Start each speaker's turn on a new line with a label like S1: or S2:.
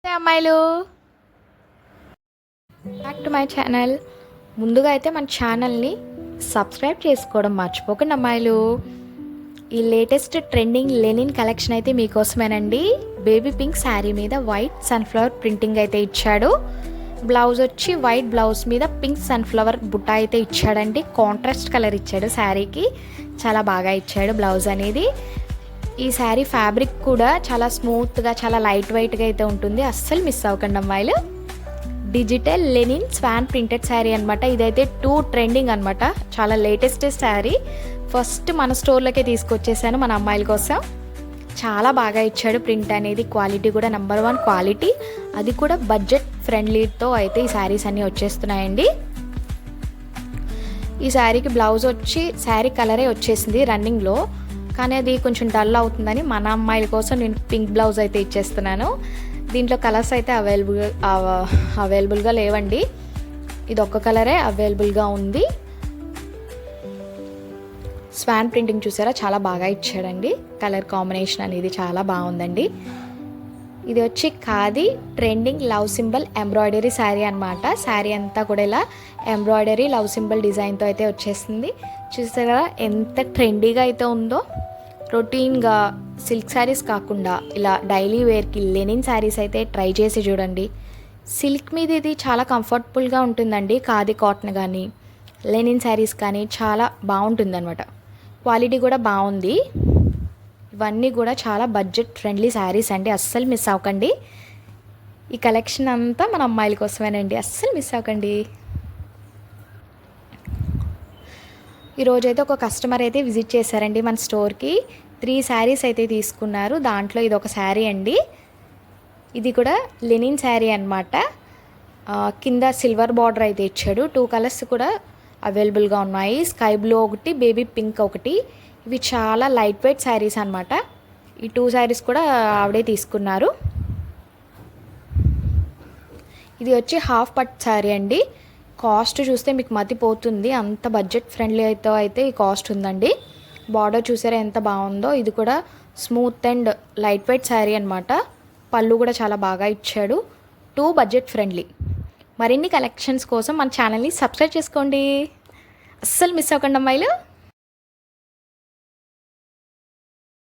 S1: నమస్తే అమ్మాయిలు, back to my channel. ముందుగా అయితే మన ఛానల్ని సబ్స్క్రైబ్ చేసుకోవడం మర్చిపోకండి అమ్మాయిలు. ఈ లేటెస్ట్ ట్రెండింగ్ లెనిన్ కలెక్షన్ అయితే మీకోసమేనండి. బేబీ పింక్ శారీ మీద వైట్ సన్ఫ్లవర్ ప్రింటింగ్ అయితే ఇచ్చాడు. బ్లౌజ్ వచ్చి వైట్ బ్లౌజ్ మీద పింక్ సన్ఫ్లవర్ బుట్ట అయితే ఇచ్చాడండి. కాంట్రాస్ట్ కలర్ ఇచ్చాడు శారీకి, చాలా బాగా ఇచ్చాడు బ్లౌజ్ అనేది. ఈ శారీ ఫ్యాబ్రిక్ కూడా చాలా స్మూత్గా, చాలా లైట్ వెయిట్గా అయితే ఉంటుంది. అస్సలు మిస్ అవ్వకండి అమ్మాయిలు. Digital linen swan printed sari అనమాట. ఇదైతే ట్రెండింగ్ అనమాట, చాలా లేటెస్ట్ శారీ. ఫస్ట్ మన స్టోర్లోకే తీసుకొచ్చేసాను మన అమ్మాయిల కోసం. చాలా బాగా ఇచ్చాడు ప్రింట్ అనేది. క్వాలిటీ కూడా నెంబర్ 1 క్వాలిటీ, అది కూడా బడ్జెట్ ఫ్రెండ్లీతో అయితే ఈ శారీస్ అన్నీ వచ్చేస్తున్నాయండి. ఈ శారీకి బ్లౌజ్ వచ్చి శారీ కలరే వచ్చేసింది రన్నింగ్లో, కానీ అది కొంచెం డల్ అవుతుందని మన అమ్మాయిల కోసం నేను పింక్ బ్లౌజ్ అయితే ఇచ్చేస్తున్నాను. దీంట్లో కలర్స్ అయితే అవైలబుల్గా లేవండి, ఇది ఒక్క కలరే అవైలబుల్గా ఉంది. స్వాన్ ప్రింటింగ్ చూసారా, చాలా బాగా ఇచ్చాడండి. కలర్ కాంబినేషన్ అనేది చాలా బాగుందండి. ఇది వచ్చి khadi trending love symbol embroidery sari అనమాట. శారీ అంతా కూడా ఇలా ఎంబ్రాయిడరీ లవ్ సింబల్ డిజైన్తో అయితే వచ్చేసింది. చూసారా ఎంత ట్రెండీగా అయితే ఉందో. రొటీన్గా సిల్క్ శారీస్ కాకుండా ఇలా డైలీ వేర్కి లెనిన్ శారీస్ అయితే ట్రై చేసి చూడండి. సిల్క్ మీద ఇది చాలా కంఫర్టబుల్గా ఉంటుందండి. ఖాదీ కాటన్ కానీ లెనిన్ శారీస్ కానీ చాలా బాగుంటుంది అనమాట. క్వాలిటీ కూడా బాగుంది. ఇవన్నీ కూడా చాలా బడ్జెట్ ఫ్రెండ్లీ శారీస్ అండి, అస్సలు మిస్ అవ్వకండి. ఈ కలెక్షన్ అంతా మన అమ్మాయిల కోసమేనండి, అస్సలు మిస్ అవ్వకండి. ఈరోజైతే ఒక కస్టమర్ అయితే విజిట్ చేశారండి మన స్టోర్కి. 3 శారీస్ అయితే తీసుకున్నారు. దాంట్లో ఇది ఒక శారీ అండి. ఇది కూడా లెనిన్ శారీ అనమాట. కింద సిల్వర్ బార్డర్ అయితే ఇచ్చాడు. 2 కలర్స్ కూడా అవైలబుల్గా ఉన్నాయి, స్కై బ్లూ ఒకటి, బేబీ పింక్ ఒకటి. ఇవి చాలా లైట్ వెయిట్ శారీస్ అనమాట. ఈ 2 శారీస్ కూడా ఆవిడే తీసుకున్నారు. ఇది వచ్చి హాఫ్ పట్ శారీ అండి. కాస్ట్ చూస్తే మీకు మతిపోతుంది, అంత బడ్జెట్ ఫ్రెండ్లీ అయితే ఈ కాస్ట్ ఉందండి. బార్డర్ చూసారా ఎంత బాగుందో. ఇది కూడా smooth and light weight sari అనమాట. పళ్ళు కూడా చాలా బాగా ఇచ్చాడు. 2 బడ్జెట్ ఫ్రెండ్లీ. మరిన్ని కలెక్షన్స్ కోసం మన ఛానల్ని సబ్స్క్రైబ్ చేసుకోండి, అస్సలు మిస్ అవ్వకండి అమ్మాయిలు.